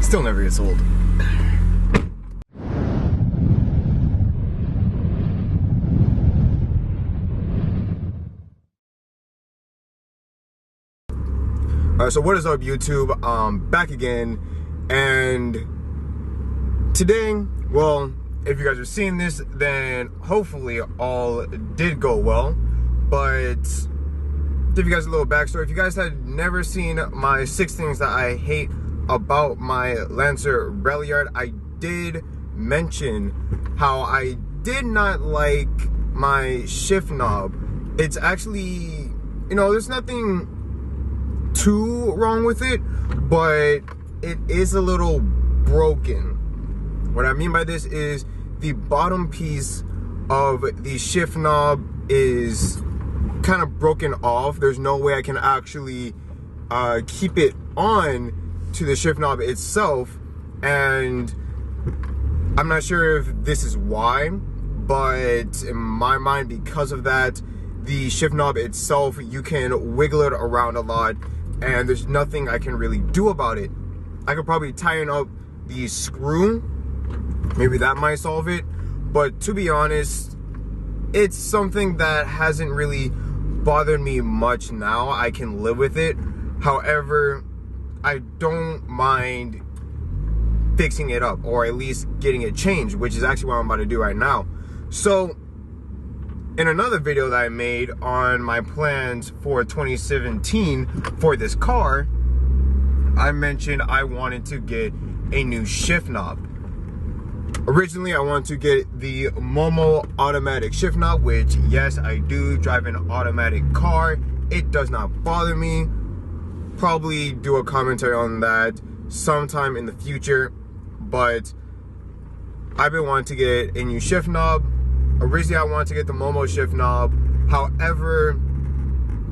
Still never gets old. Alright, so what is up, YouTube? Back again, and today, well, if you guys are seeing this, then hopefully all did go well. But give you guys a little backstory. If you guys had never seen my 6 things that I hate about my Lancer Ralliart, I did mention how I did not like my shift knob. It's actually, you know, there's nothing too wrong with it, but it is a little broken. What I mean by this is the bottom piece of the shift knob is kind of broken off. There's no way I can actually keep it on to the shift knob itself, and I'm not sure if this is why, but in my mind, because of that, the shift knob itself, you can wiggle it around a lot, and there's nothing I can really do about it. I could probably tighten up the screw, maybe that might solve it, but to be honest, it's something that hasn't really bothered me much now. I can live with it. However, I don't mind fixing it up, or at least getting it changed, which is actually what I'm about to do right now. So in another video that I made on my plans for 2017 for this car, I mentioned I wanted to get a new shift knob. Originally, I wanted to get the Momo automatic shift knob, which, yes, I do drive an automatic car. It does not bother me. Probably do a commentary on that sometime in the future, but I've been wanting to get a new shift knob. Originally, I wanted to get the Momo shift knob. However,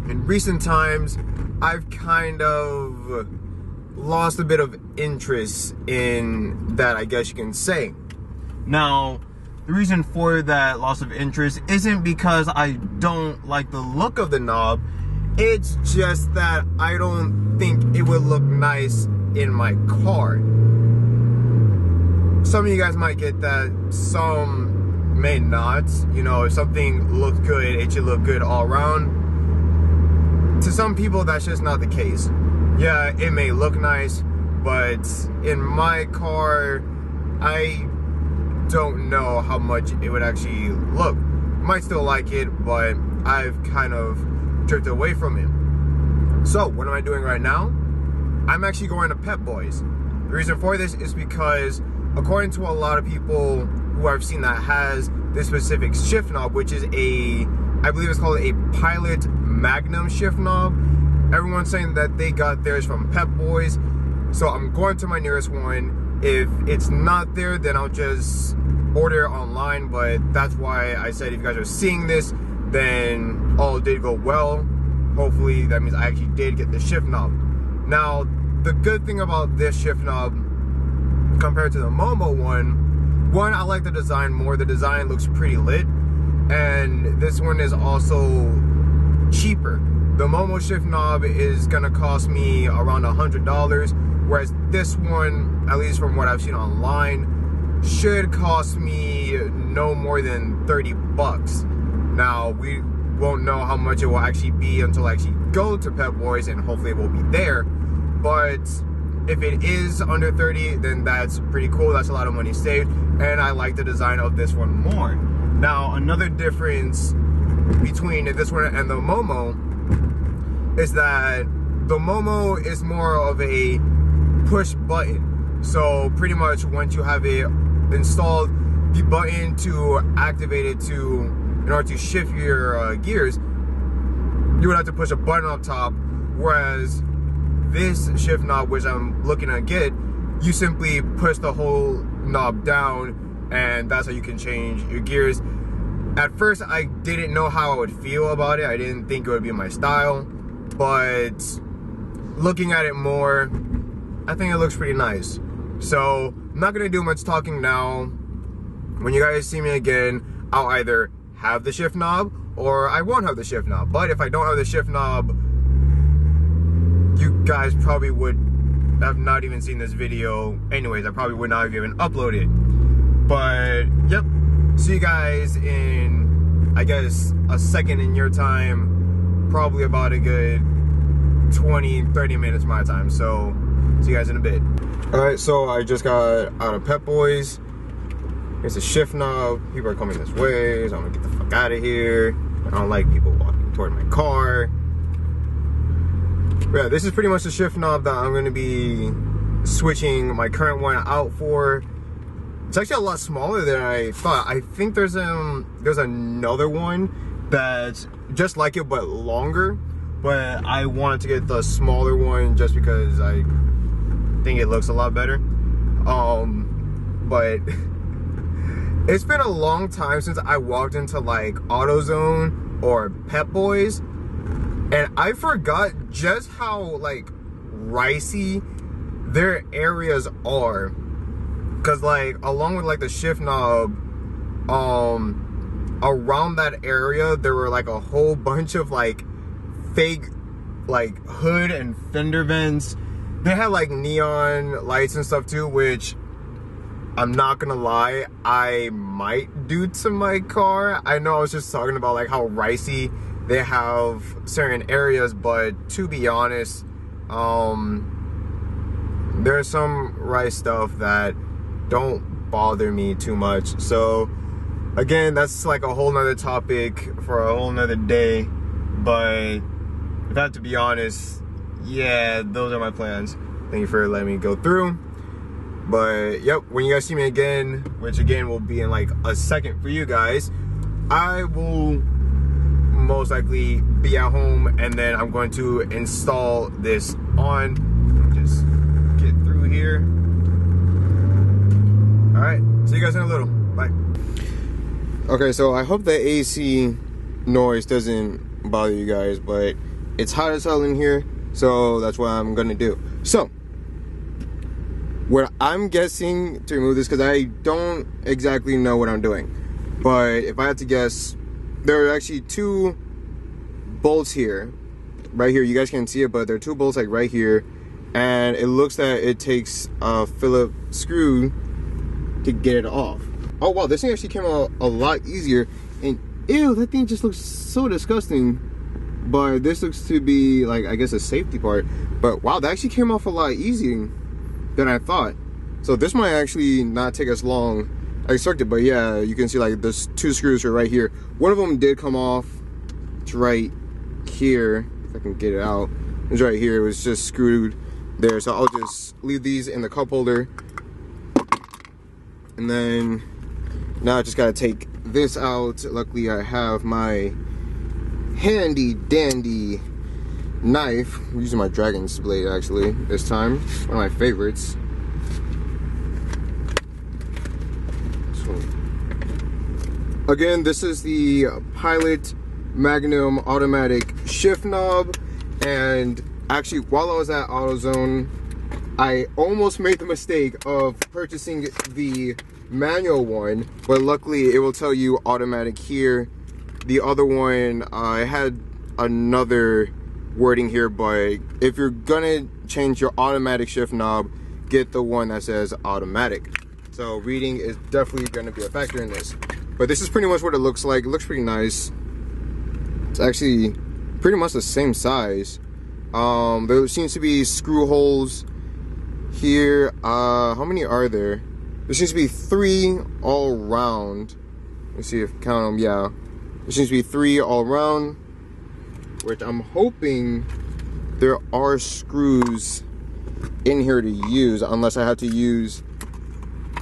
in recent times, I've kind of lost a bit of interest in that, I guess you can say. Now, the reason for that loss of interest isn't because I don't like the look of the knob. It's just that I don't think it would look nice in my car. Some of you guys might get that, some may not. You know, if something looks good, it should look good all around. To some people, that's just not the case. Yeah, it may look nice, but in my car, I don't know how much it would actually look. Might still like it, but I've kind of drifted away from it. So what am I doing right now? I'm actually going to Pep Boys. The reason for this is because, according to a lot of people who I've seen that has this specific shift knob, which is I believe it's called a Pilot Magnum shift knob, everyone's saying that they got theirs from Pep Boys. So I'm going to my nearest one. If it's not there, then I'll just order it online. But that's why I said, if you guys are seeing this, then all did go well. Hopefully that means I actually did get the shift knob. Now, the good thing about this shift knob compared to the Momo one, I like the design more. The design looks pretty lit, and this one is also cheaper. The Momo shift knob is gonna cost me around $100, whereas this one, at least from what I've seen online, should cost me no more than 30 bucks. Now, we won't know how much it will actually be until I actually go to Pep Boys, and hopefully it will be there. But if it is under 30, then that's pretty cool. That's a lot of money saved, and I like the design of this one more. Now, another difference between this one and the Momo is that the Momo is more of a push button. So pretty much once you have it installed, the button to activate it in order to shift your gears, you would have to push a button up top, whereas this shift knob, which I'm looking to get, you simply push the whole knob down, and that's how you can change your gears. At first, I didn't know how I would feel about it. I didn't think it would be my style, but looking at it more, I think it looks pretty nice. So I'm not gonna do much talking now. When you guys see me again, I'll either have the shift knob or I won't have the shift knob. But if I don't have the shift knob, you guys probably would have not even seen this video anyways, I probably would not have even uploaded it. But yep, see you guys in, I guess, a second in your time, probably about a good 20-30 minutes my time. So see you guys in a bit. All right, so I just got out of Pep Boys. Here's a shift knob. People are coming this way, so I'm gonna get the fuck out of here. I don't like people walking toward my car. But yeah, this is pretty much the shift knob that I'm gonna be switching my current one out for. It's actually a lot smaller than I thought. I think there's another one that's just like it but longer. But I wanted to get the smaller one just because I think it looks a lot better. But it's been a long time since I walked into like AutoZone or Pep Boys, and I forgot just how like ricey their areas are. Cause like along with like the shift knob, around that area there were like a whole bunch of like fake like hood and fender vents. They had like neon lights and stuff too, which I'm not gonna lie, I might do to my car. I know I was just talking about like how ricey they have certain areas, but to be honest, there's some rice stuff that don't bother me too much. So again, that's like a whole nother topic for a whole nother day. But if I have to be honest, yeah, those are my plans. Thank you for letting me go through. But yep, when you guys see me again, which again will be in like a second for you guys, I will most likely be at home, and then I'm going to install this on. Let me just get through here. All right, see you guys in a little. Bye. Okay, so I hope the AC noise doesn't bother you guys, but it's hot as hell in here, so that's what I'm gonna do. So what I'm guessing to remove this, because I don't exactly know what I'm doing, but if I had to guess, there are actually two bolts here, right here. You guys can't see it, but there are two bolts like right here, and it looks that it takes a Phillips screw to get it off. Oh wow, this thing actually came out a lot easier, and ew, that thing just looks so disgusting. But this looks to be like, I guess, a safety part. But wow, that actually came off a lot easier than I thought. So this might actually not take as long as expected. But yeah, you can see like there's two screws are right here. One of them did come off. It's right here. If I can get it out, it's right here. It was just screwed there. So I'll just leave these in the cup holder. And then now I just gotta take this out. Luckily I have my handy dandy knife. I'm using my dragon's blade actually this time. One of my favorites. So, again, this is the Pilot Magnum automatic shift knob, and actually while I was at AutoZone, I almost made the mistake of purchasing the manual one, but luckily it will tell you automatic here. The other one, I had another wording here, but if you're gonna change your automatic shift knob, get the one that says automatic. So reading is definitely gonna be a factor in this. But this is pretty much what it looks like. It looks pretty nice. It's actually pretty much the same size. There seems to be screw holes here. How many are there? There seems to be 3 all around. Let's see if count them. Yeah, there seems to be 3 all around, which I'm hoping there are screws in here to use, unless I have to use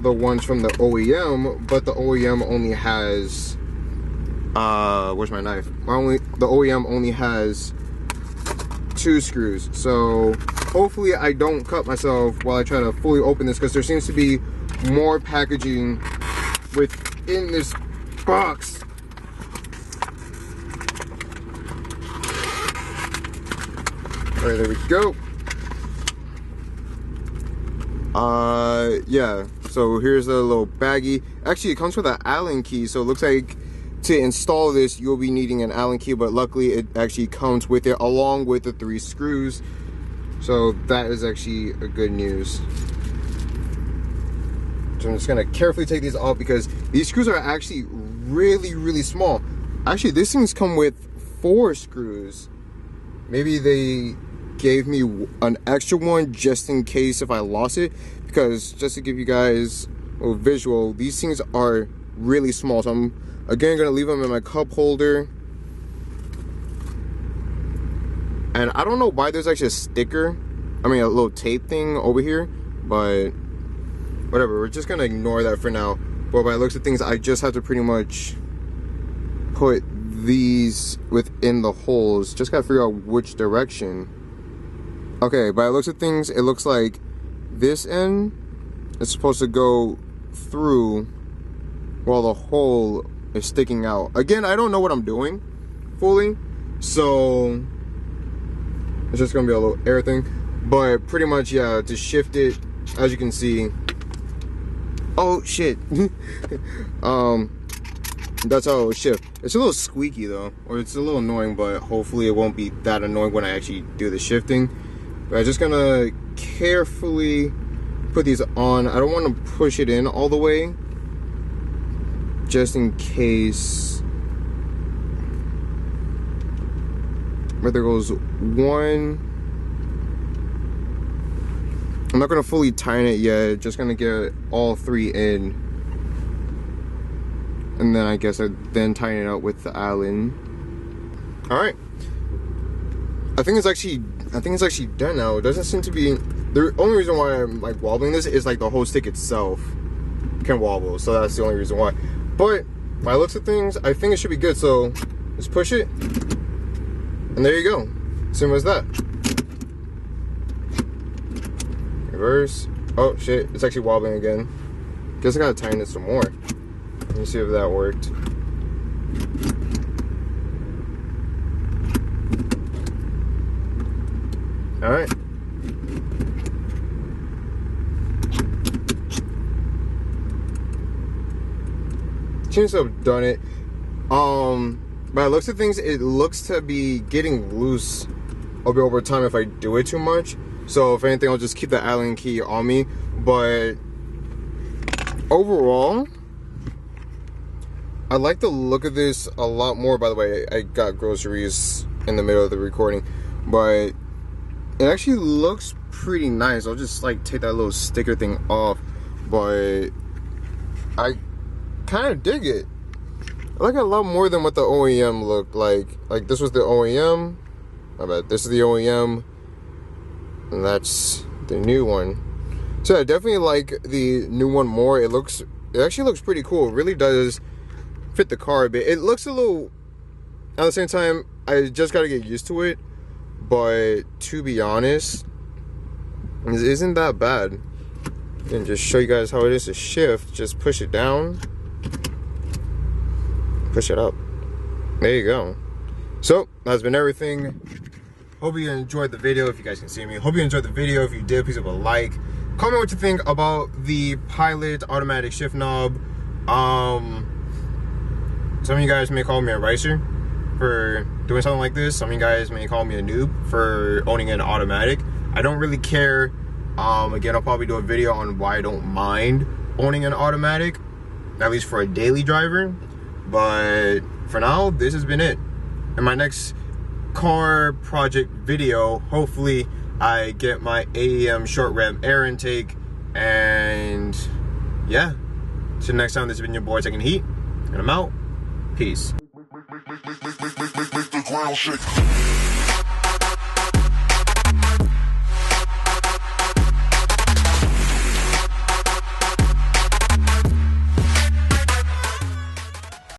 the ones from the OEM. But the OEM only has where's my knife? The OEM only has 2 screws, so hopefully I don't cut myself while I try to fully open this, because there seems to be more packaging within this box. All right, there we go. Yeah, so here's a little baggie. Actually, it comes with an Allen key, so it looks like to install this you'll be needing an Allen key, but luckily it actually comes with it along with the 3 screws. So that is actually a good news. So I'm just gonna carefully take these off because these screws are actually really, really small. Actually, these things come with 4 screws. Maybe they gave me an extra one just in case if I lost it, because just to give you guys a visual, these things are really small. So I'm again gonna leave them in my cup holder. And I don't know why there's actually a sticker, I mean a little tape thing over here, but whatever, we're just gonna ignore that for now. But by the looks of things, I just have to pretty much put these within the holes. Just gotta figure out which direction. Okay, by the looks of things, it looks like this end is supposed to go through while the hole is sticking out. Again, I don't know what I'm doing fully, so it's just gonna be a little air thing. But pretty much, yeah, to shift it, as you can see, oh shit. That's how it will shift. It's a little squeaky though, or it's a little annoying, but hopefully it won't be that annoying when I actually do the shifting. But I'm just gonna carefully put these on. I don't want to push it in all the way, just in case. But there goes one. I'm not gonna fully tighten it yet, just gonna get all 3 in. And then I guess I then tighten it up with the Allen. Alright. I think it's actually done now. It doesn't seem to be. The only reason why I'm like wobbling this is like the whole stick itself can wobble. So that's the only reason why. But by the looks of things, I think it should be good. So let's push it. And there you go. Simple as that. Reverse. Oh shit, it's actually wobbling again. Guess I gotta tighten it some more. Let me see if that worked. Alright. Seems to have done it. By the looks of things, it looks to be getting loose a bit over time if I do it too much. So if anything, I'll just keep the Allen key on me. But overall, I like the look of this a lot more. By the way, I got groceries in the middle of the recording, but it actually looks pretty nice. I'll just like take that little sticker thing off, but I kind of dig it. I like it a lot more than what the OEM looked like. Like this was the OEM. I bet this is the OEM, and that's the new one. So I definitely like the new one more. It actually looks pretty cool. It really does fit the car a bit. It looks a little, at the same time, I just got to get used to it. But to be honest, it isn't that bad. And just show you guys how it is to shift. Just push it down, push it up. There you go. So that's been everything. Hope you enjoyed the video. If you guys can see me, hope you enjoyed the video. If you did, please leave a like. Comment what you think about the Pilot automatic shift knob. Some of you guys may call me a racer for doing something like this. Some of you guys may call me a noob for owning an automatic. I don't really care. Again, I'll probably do a video on why I don't mind owning an automatic, at least for a daily driver. But for now, this has been it. In my next car project video, hopefully I get my AEM short rev air intake. And yeah, till next time, this has been your boy Taking Heat, and I'm out. Peace. Make the ground shake.